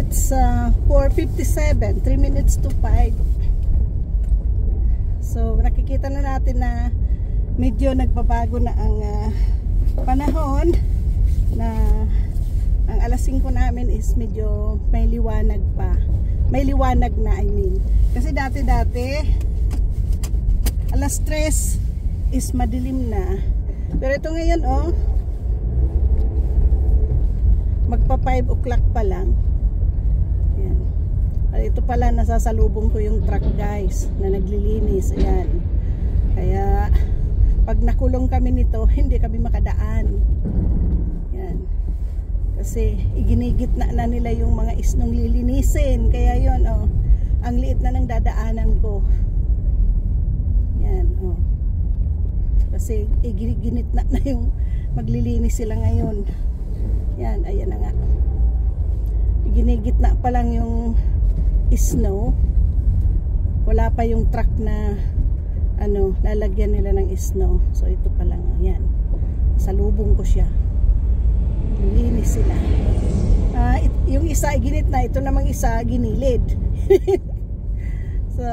It's 4:57, 3 minutes to 5. So nakikita na natin na medyo nagbabago na ang panahon, na ang alas 5 namin is medyo may liwanag pa. May liwanag na, I mean. Kasi dati alas 3 is madilim na. Pero ito ngayon magpa 5 o'clock pa lang. Ayan. Ito pala, nasasalubong ko yung truck guys na naglilinis. Ayan. Kaya pag nakulong kami nito, hindi kami makadaan. Ayan. Kasi iginigitna na nila yung mga isnong lilinisin. Kaya yun, ang liit na ng dadaanan ko. Ayan, kasi iginitna na yung maglilinis sila ngayon. Yan, ayan na nga. Ginigitna pa lang yung snow. Wala pa yung truck na lalagyan nila ng snow. So ito pa lang, yan. Salubong ko siya. Lilinis sila. Yung isa ginitna, ito namang isa ginilid. So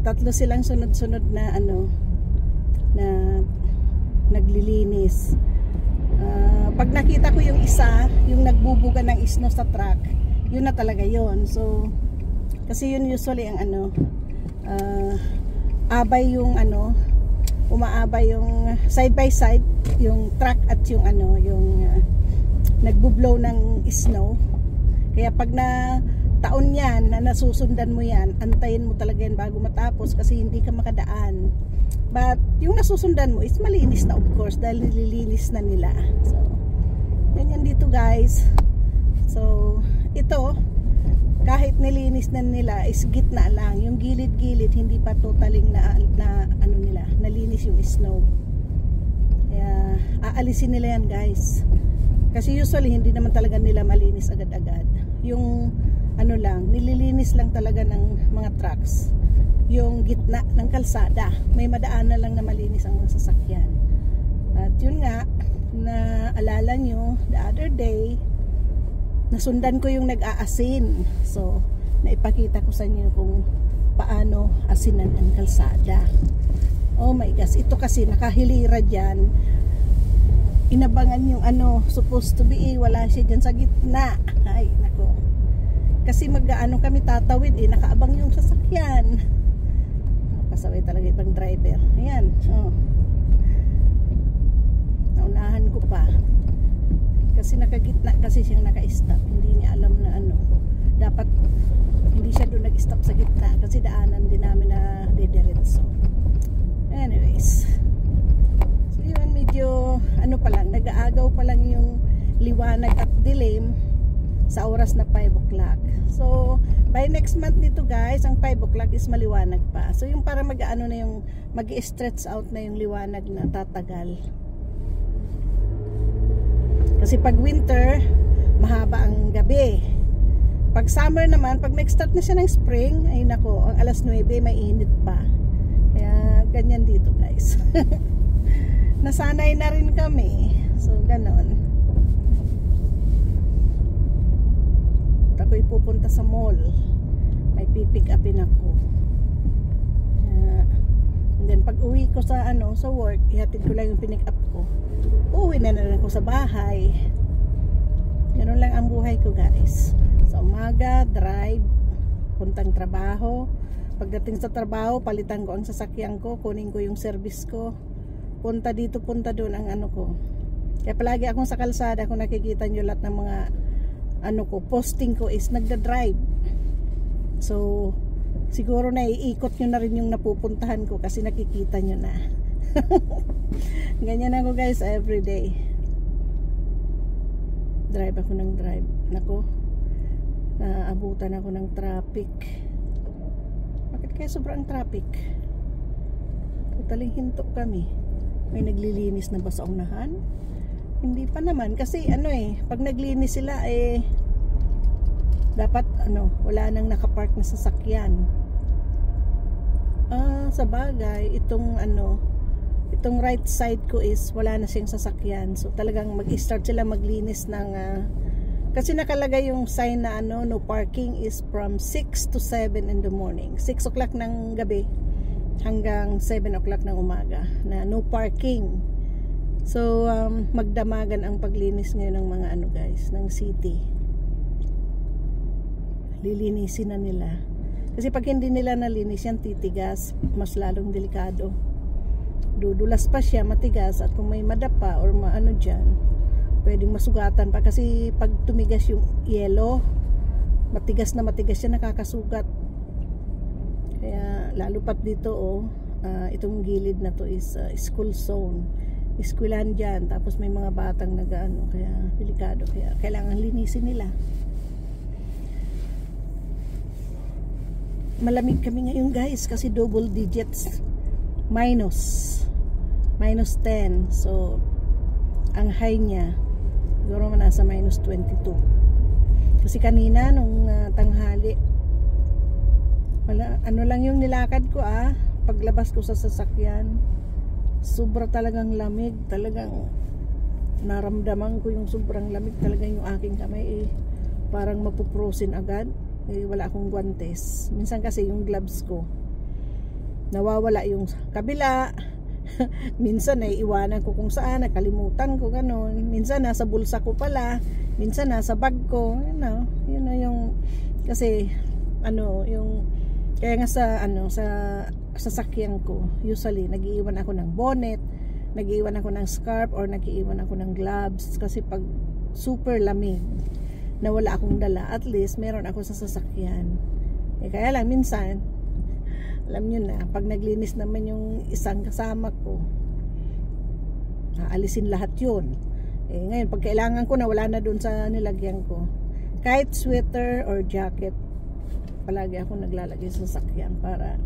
tatlo silang sunod-sunod na na naglilinis. Pag nakita ko yung isa, yung nagbubuga ng snow sa truck, yun na talaga yun. So kasi yun usually ang abay yung umaabay yung side by side yung truck at yung yung nagbublow ng snow. Kaya pag na taon yan na nasusundan mo yan, antayin mo talaga yan bago matapos kasi hindi ka makadaan. But yung nasusundan mo is malinis na, of course, dahil nililinis na nila. So ganyan dito guys. So ito, kahit nilinis na nila is gitna lang, yung gilid-gilid hindi pa totaling nalinis yung snow. Kaya aalisin nila yan guys. Kasi usually hindi naman talaga nila malinis agad-agad. Yung nililinis lang talaga ng mga trucks yung gitna ng kalsada. May madaanan lang na malinis ang mga sasakyan. At yun nga, naalala nyo the other day, nasundan ko yung nag-aasin. So naipakita ko sa inyo kung paano asinan ang kalsada. Oh my gosh, ito kasi nakahilira dyan. Inabangan yung supposed to be, wala siya dyan sa gitna. Ay nako, kasi kami tatawid nakaabang yung sasakyan. Pasaway talaga ibang driver. Ayan, naunahan ko pa kasi nakagitna kasi siyang naka-stop. Hindi niya alam na dapat hindi siya doon nag-stop sa gitna kasi daanan din namin na didiretso. Anyways, so yun, medyo pa lang, nag-aagaw pa lang yung liwanag at dilim sa oras na 5 o'clock. So by next month nito guys, ang 5 o'clock is maliwanag pa. So yung para na yung mag-stretch out na yung liwanag na tatagal. Kasi pag winter, mahaba ang gabi. Pag summer naman, pag nag-start na siya ng spring, ay nako, ang alas 9 may init pa. Kaya ganyan dito guys. Nasanay na rin kami. So ganon. Ako'y pupunta sa mall. May pipick upin ako. And then pag uwi ko sa sa work, ihatid ko lang yung pinick up ko. Uwi na rin ako sa bahay. Ganun lang ang buhay ko guys. Sa umaga, drive, puntang trabaho. Pagdating sa trabaho, palitan ko ang sasakyan ko, kunin ko yung service ko. Punta dito, punta doon ang ko. Kaya palagi akong sa kalsada, kung nakikita nyo lahat ng mga posting ko is nagda-drive. So siguro na iikot nyo na rin yung napupuntahan ko kasi nakikita nyo na. Ganyan ako guys everyday. Drive ako ng drive. Nako, naabutan ako ng traffic. Bakit kaya sobrang traffic? Totaling hinto kami. May naglilinis na ba sa unahan? Hindi pa naman kasi pag naglinis sila dapat wala nang nakapark na sasakyan. Sa bagay itong right side ko is wala na siyang sasakyan. So talagang mag-start sila maglinis ng Kasi nakalagay yung sign na ano, no parking is from 6 to 7 in the morning. 6 o'clock ng gabi hanggang 7 o'clock ng umaga na no parking. So magdamagan ang paglinis ngayon ng mga ano guys, ng city. Lilinisin na nila. Kasi pag hindi nila nalinis yan, titigas, mas lalong delikado. Dudulas pa siya, matigas, at kung may madapa or maano dyan, pwedeng masugatan pa kasi pag tumigas yung yelo, matigas na matigas siya, nakakasugat. Kaya lalo pat dito itong gilid na to is school zone, eskwelahan dyan, tapos may mga batang nagaano, kaya delikado, kaya kailangan linisin nila. Malamig kami ngayon guys kasi double digits, minus 10, so ang high niya siguro nasa minus 22. Kasi kanina nung tanghali, wala, ano lang yung nilakad ko paglabas ko sa sasakyan, sobra talagang lamig, talagang naramdaman ko yung sobrang lamig talaga, yung aking kamay parang mapuprosin agad. Wala akong guantes. Minsan kasi yung gloves ko nawawala yung kabila. Minsan iwanan ko kung saan, nakalimutan ko gano'n. Minsan nasa bulsa ko pala, minsan nasa bag ko, yun know, yung kasi yung kaya nga sa sasakyan ko usually nag-iiwan ako ng bonnet, nag-iiwan ako ng scarf, or nag-iiwan ako ng gloves kasi pag super lamig na wala akong dala, at least meron ako sa sasakyan. Kaya lang minsan, alam nyo na, pag naglinis naman yung isang kasama ko, aalisin lahat yun. Ngayon, pag kailangan ko na, wala na dun sa nilagyan ko. Kahit sweater or jacket, palagi ako naglalagay sa sasakyan para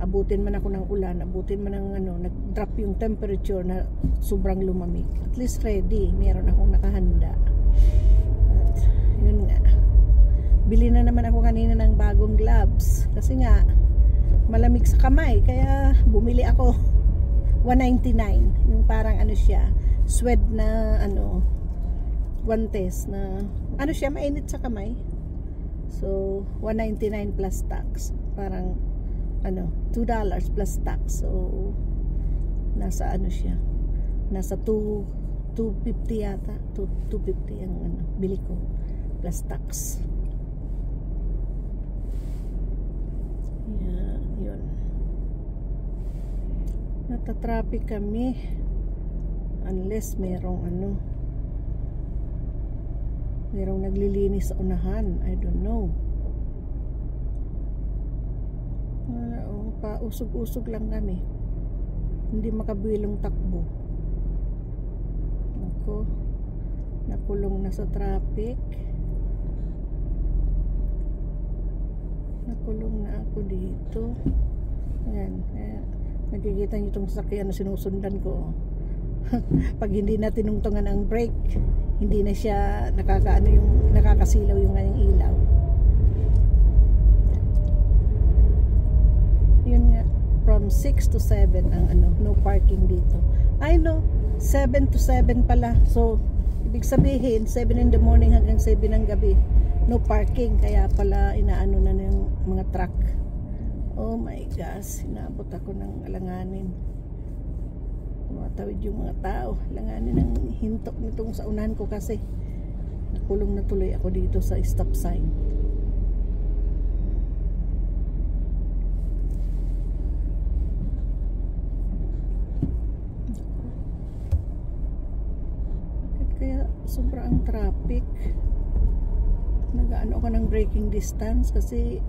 abutin man ako ng ulan, abutin man ng nag-drop yung temperature na sobrang lumamig. At least ready, meron akong nakahanda. Yun nga, bili na naman ako kanina ng bagong gloves kasi nga malamig sa kamay, kaya bumili ako. 199 yung parang siya, suede na guantes na siya, mainit sa kamay. So 199 plus tax, parang $2 plus tax, so nasa siya, nasa 250 yata, 250 ang bili ko plus tax. Yeah, yun. Natatraffic kami unless merong naglilinis sa unahan, I don't know. Pausog-usog lang kami, hindi makabilong takbo. Ako nakulong na sa traffic, nakulong na ako dito. Ayan, nakikita nyo itong sasakyan na sinusundan ko. Pag hindi na tinungtungan ang brake, hindi na siya nakakasilaw yung kanyang ilaw. Yun nga, from 6 to 7 ang no parking dito. I know, 7 to 7 pala. So ibig sabihin 7 in the morning hanggang 7 ng gabi no parking, kaya pala inaano na ng mga truck. Oh my gosh, inabot ako ng alanganin. Matawid yung mga tao, alanganin ng hintok nitong sa unahan ko kasi nakulong na tuloy ako dito sa stop sign. Kaya sobrang traffic. Nagaano ako ng braking distance kasi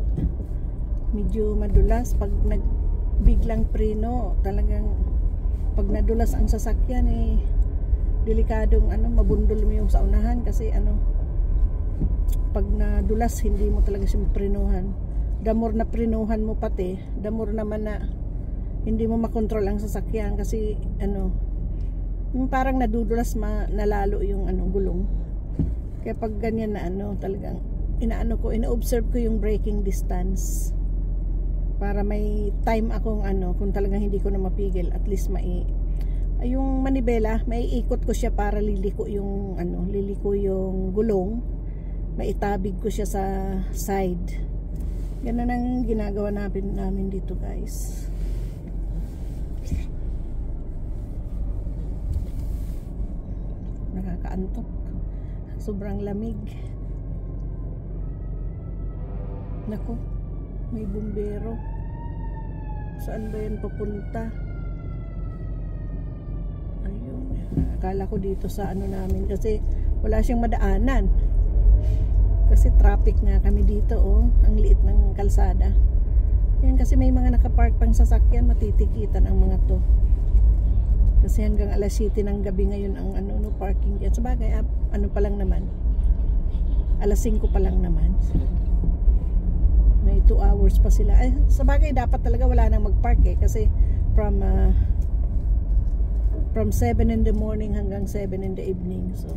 medyo madulas pag nagbiglang preno. Talagang pag nadulas ang sasakyan delikadong mabundol mo yung sa unahan kasi pag nadulas hindi mo talaga siya maprenuhan. Damor na prenuhan mo pati, damor naman na hindi mo makontrol ang sasakyan kasi yung parang nadudulas nalalo yung gulong. Kaya pag ganyan na talagang ina-observe ko yung braking distance para may time akong kung talagang hindi ko na mapigil, at least yung manibela, may ikot ko siya para liliko yung liliko yung gulong. Maitabig ko siya sa side. Ganun ang ginagawa namin dito, guys. Nakakaantok. Sobrang lamig. Nako, may bumbero. Saan ba yan papunta? Ayun. Akala ko dito sa namin kasi wala siyang madaanan. Kasi traffic nga kami dito, oh. Ang liit ng kalsada. Yan kasi may mga nakapark pang sasakyan, matitikitan ang mga to. Kasi hanggang alas 7 ng gabi ngayon ang parking dyan. Sabagay, pa lang naman. Alas 5 pa lang naman. May 2 hours pa sila. Ay, sabagay dapat talaga wala nang mag-park kasi from 7 in the morning hanggang 7 in the evening. So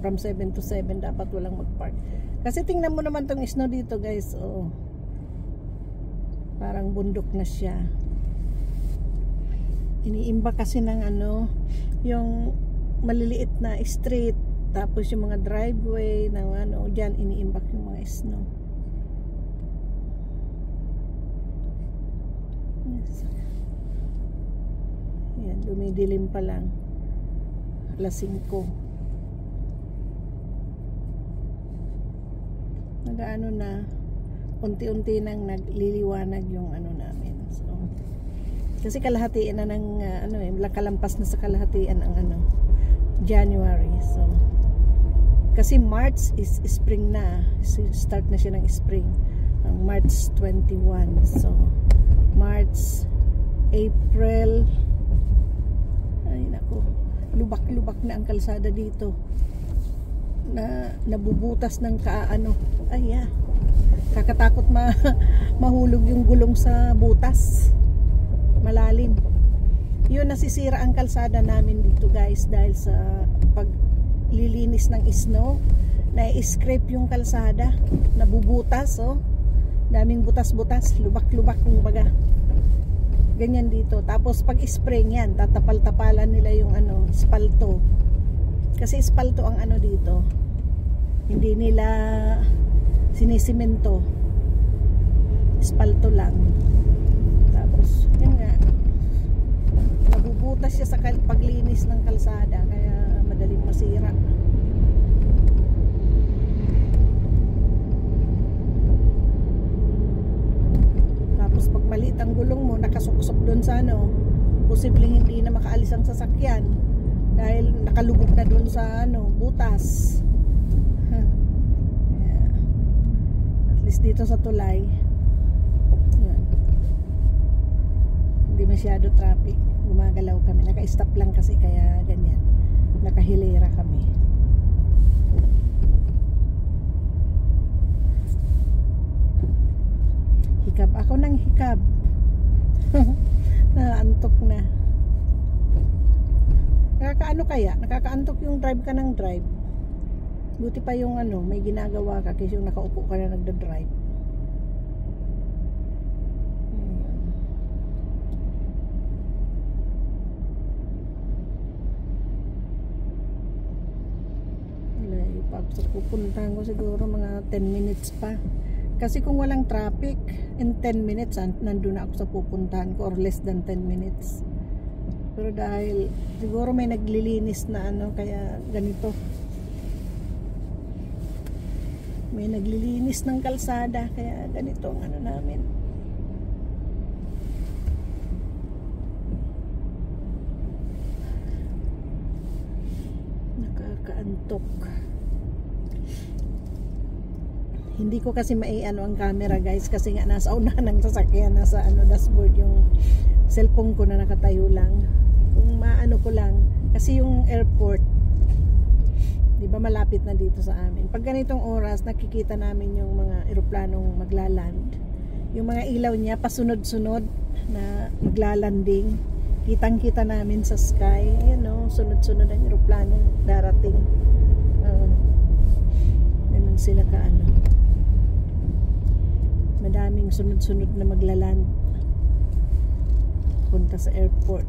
from 7 to 7 dapat walang mag-park. Kasi tingnan mo naman tong snow dito, guys. Oh. Parang bundok na siya. Iniimba kasi ng yung maliliit na street, tapos yung mga driveway ng diyan iniimbak yung mga snow. Yes. Yan, dumidilim pa lang. Alas 5. Nagaano na, unti-unti nang nagliliwanag yung namin. So kasi kalahatian na ng kalampas na sa kalahatian ang January. So kasi March is spring na. Start na siya ng spring. Ang March 21. So March, April, ay nako, lubak-lubak na ang kalsada dito. Nabubutas ng kakatakot mahulog yung gulong sa butas. Malalim. Yun, nasisira ang kalsada namin dito, guys, dahil sa paglilinis ng snow. Na-scrape yung kalsada, nabubutas, oh. Daming butas-butas, lubak-lubak kumbaga. Ganyan dito. Tapos pag spring yan, tatapal-tapalan nila yung espalto. Kasi espalto ang dito. Hindi nila sinisimento. Espalto lang. Tapos yun nga, nabubutas siya sa paglinis ng kalsada, kaya madaling masira. Tapos pag maliit ang gulong mo, nakasuksok doon sa posibleng hindi na makaalis ang sasakyan dahil nakalubog na doon sa butas. Yeah. At least dito sa tulay, yan, hindi masyado traffic. Gumagalaw kami, naka-stop lang kasi, kaya ganyan, nakahilera kami. Hikab ako ng hikab. Naantok na. Nakakaantok yung drive ka ng drive. Buti pa yung may ginagawa ka kasi yung nakaupo ka na nagda-drive. Pag pupuntahan ko siguro mga 10 minutes pa. Kasi kung walang traffic, in 10 minutes nandun na ako sa pupuntahan ko, or less than 10 minutes. Pero dahil siguro may naglilinis na kaya ganito. May naglilinis ng kalsada, kaya ganito ang namin. Nakakaantok. Hindi ko kasi ang camera, guys, kasi nga nasa unahan ng sasakyan, nasa dashboard yung cellphone ko na nakatayo lang. Kung ko lang, kasi yung airport, di ba malapit na dito sa amin. Pag ganitong oras, nakikita namin yung mga eroplanong maglaland. Yung mga ilaw niya pasunod-sunod na maglalanding. Kitang-kita namin sa sky, sunod-sunod ang eroplanong darating. Ganun sila madaming sunod-sunod na maglaland punta sa airport.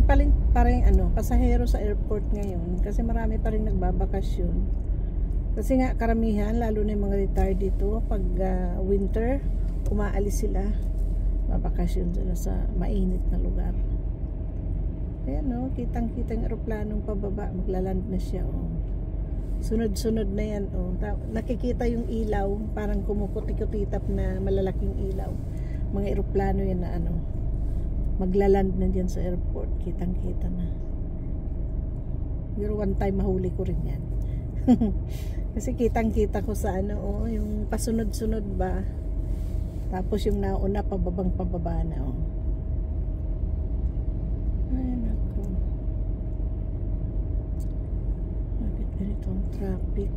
pa rin ano, pasahero sa airport ngayon kasi marami pa rin nagbabakasyon. Kasi nga karamihan, lalo na yung mga retired dito, pag winter, umaalis sila, babakasyon sila sa mainit na lugar. Ayan o, kitang-kitang aeroplanong pababa, maglaland na siya o. Sunod-sunod na yan o. Nakikita yung ilaw, parang kumukutikutitap na malalaking ilaw. Mga aeroplano yan na ano, maglaland na dyan sa airport, kitang-kita na. Pero one time mahuli ko rin yan. Kasi kitang-kita ko sa ano o, yung pasunod-sunod ba. Tapos yung nauna pababang pababa na o. Ay nako. Bakit ganito ang traffic?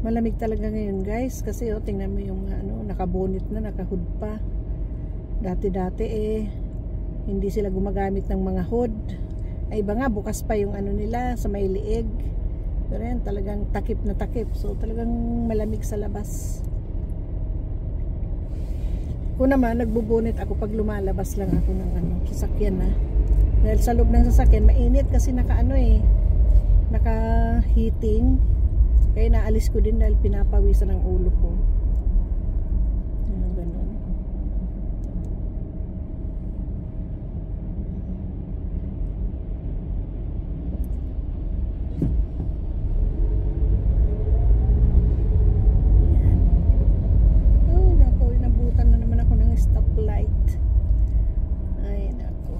Malamig talaga ngayon guys. Kasi o, tingnan mo yung ano, nakabonit na, nakahood pa. Dati-dati hindi sila gumagamit ng mga hood. Ay iba nga, bukas pa yung ano nila sa may liig. Pero yan, talagang takip na takip. So talagang malamig sa labas. Kung naman, nagbubunit ako pag lumalabas lang ako ng ano, sasakyan na. Dahil sa loob ng sasakyan, mainit kasi naka heating. Kaya naalis ko din dahil pinapawisan ang ulo ko. Ganun. Stoplight. Ay nako.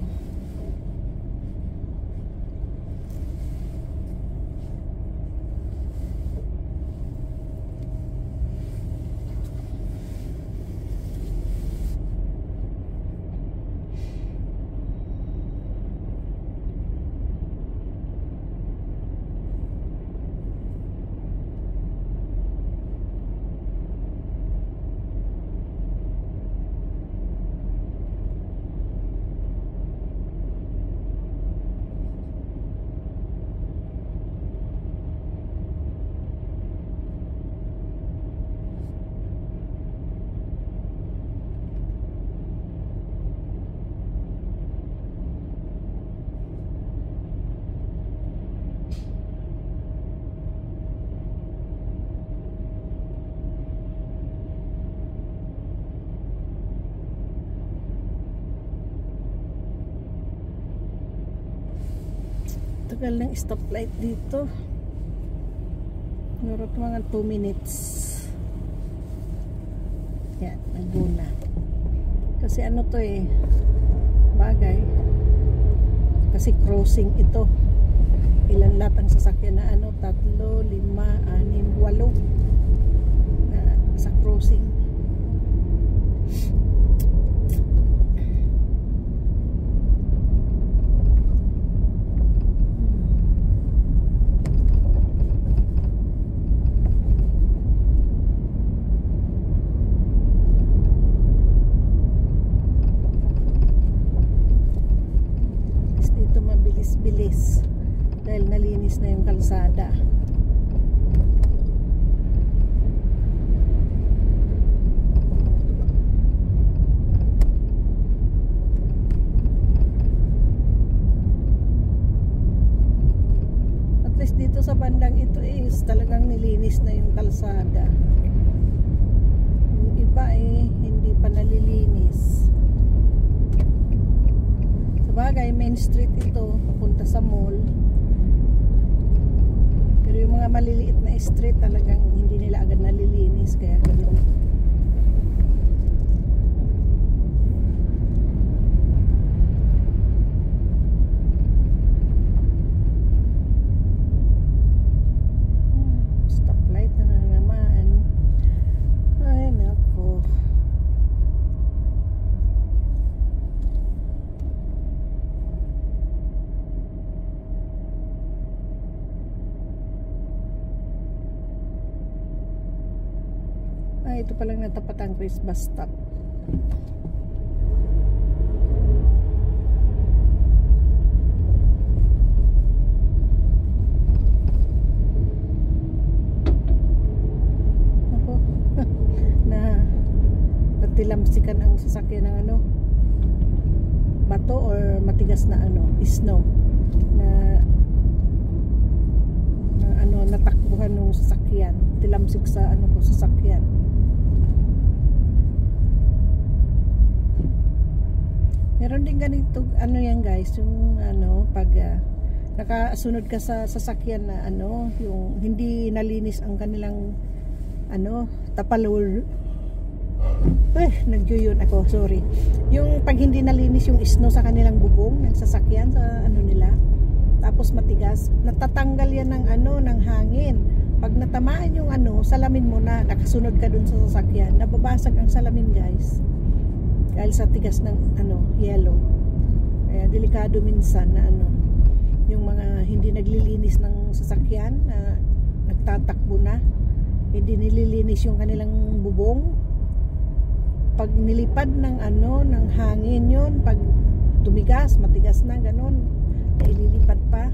Tagal ng stoplight dito. Meron mga 2 minutes. Yan, naguna. Kasi ano to bagay. Kasi crossing ito. Ilan lahat ang sasakyan na ano, 3, 5, 6, 8 na sa crossing. Bilis dahil nalinis na yung kalsada. At least dito sa bandang ito is talagang nilinis na yung kalsada. Yung iba hindi pa nalilinis. Bagay, main street ito, punta sa mall. Pero yung mga maliliit na street talagang hindi nila agad nalilinis, kaya ganoon. Stoplight na naman. Ay nako. Ito palang natapatan ko is bus stop. Ako na natilamsikan ang sasakyan ng ano, bato or matigas na ano, snow na ano, natakbuhan ng sasakyan, tilamsik sa ano ko sasakyan. Meron din ganito ano yan guys, yung ano pag nakasunod ka sa sasakyan na ano, yung hindi nalinis ang kanilang ano, tapalol. Nagyuyon ako, sorry. Yung pag hindi nalinis yung snow sa kanilang bubong ng sasakyan sa ano nila, tapos matigas, natatanggal yan ng ano, ng hangin. Pag natamaan yung ano, salamin mo na nakasunod ka dun sa sasakyan, nababasag ang salamin guys. Dahil sa tigas ng ano, yellow. Kaya delikado minsan na ano, yung mga hindi naglilinis ng sasakyan na nagtatakbo na, hindi nililinis yung kanilang bubong. Pag nilipad ng ano, ng hangin yun, pag tumigas, matigas na, ganun, naililipad pa.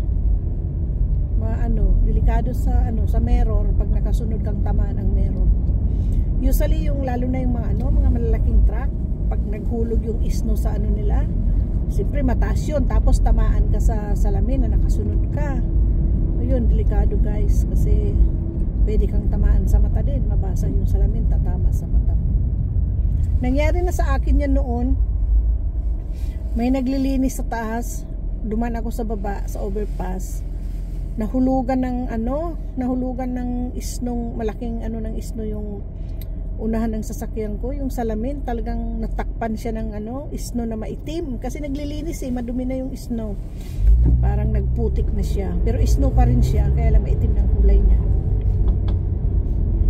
Mga ano, delikado sa ano, sa mirror, pag nakasunod kang tamaan ang mirror. Usually yung lalo na yung mga ano, mga malalaking truck, pag naghulog yung snow sa ano nila, siyempre mataas yun, tapos tamaan ka sa salamin na nakasunod ka. Ayun, delikado guys, kasi pwede kang tamaan sa mata din, mabasa yung salamin, tatama sa mata mo. Nangyari na sa akin yan noon, may naglilinis sa taas, duman ako sa baba, sa overpass, nahulugan ng ano, nahulugan ng snow, malaking ano ng snow yung unahan ng sasakyan ko, yung salamin talagang natakpan siya ng ano, snow na maitim kasi naglilinis madumi na yung snow, parang nagputik na siya, pero snow pa rin siya, kaya lang maitim ng kulay niya.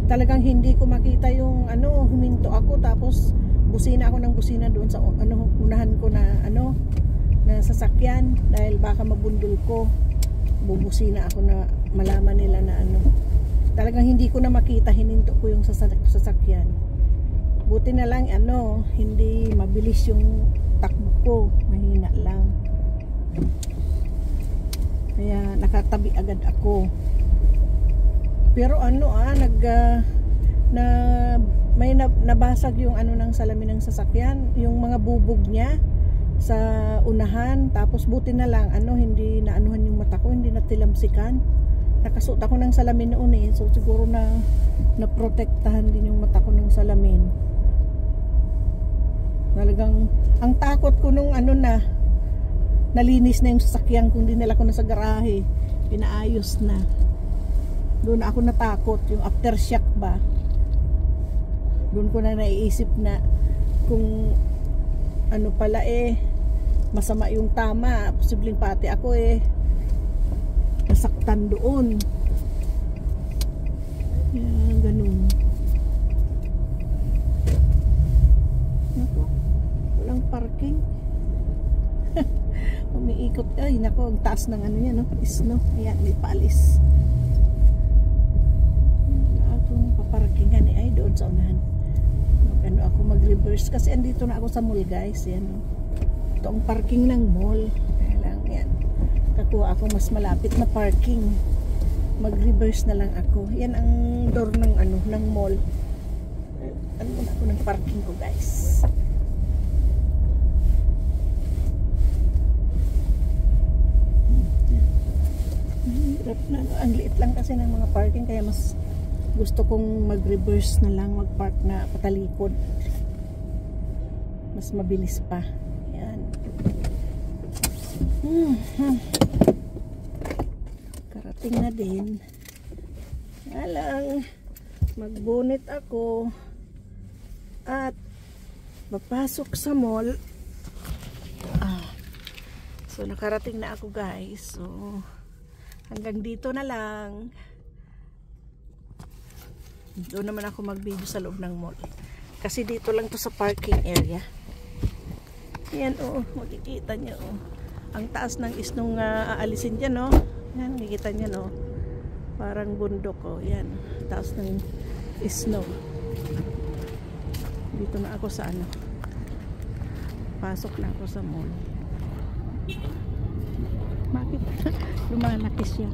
Talagang hindi ko makita yung ano, huminto ako tapos busina ako ng busina doon sa ano, unahan ko na ano, na sasakyan dahil baka mabundol ko, bubusina ako na malaman nila na ano. Talagang hindi ko na makita, hininto ko yung sasakyan. Buti na lang ano, hindi mabilis yung takbo ko, mahina lang. Kaya nakatabi agad ako. Pero ano may nabasag yung ano ng salamin ng sasakyan, yung mga bubog niya sa unahan, tapos buti na lang ano, hindi naanuhan yung mata ko, hindi natilamsikan. Nakasuot ako ng salamin noon so siguro na naprotektahan din yung mata ko ng salamin. Talagang ang takot ko nung ano na nalinis na yung sasakyan, kung dinala ko na sa garahe, pinaayos na. Doon ako natakot, yung aftershock ba. Doon ko na naiisip na kung ano pala masama yung tama, posibleng pati ako nasaktan doon. Ganun. Nako, walang parking. Umiikot. Ay nako, ang taas ng ano yan, no? Snow. Ayan, may palis. Akong paparkingan ay doon sa unahan. Ano ako mag-reverse kasi andito na ako sa mall guys. Yan, no? Ito ang parking ng mall. Kaya lang yan, kakuha ako mas malapit na parking, mag-reverse na lang ako. Yan ang door ng ano, ng mall. Ano na ako ng parking ko guys. Hirap na, ang liit lang kasi ng mga parking, kaya mas gusto kong mag-reverse na lang, mag-park na patalikod, mas mabilis pa. Yan. Karating na din. Alang magbunit ako at papasok sa mall. So nakarating na ako guys. So hanggang dito na lang. Doon naman ako mag-video sa loob ng mall. Kasi dito lang to sa parking area. Yan makikita nyo ang taas ng isnong aalisin dyan Yan, makikita nyo parang bundok yan, taas ng snow. Dito na ako sa ano, pasok na ako sa mall. Bakit? Lumalaki siya.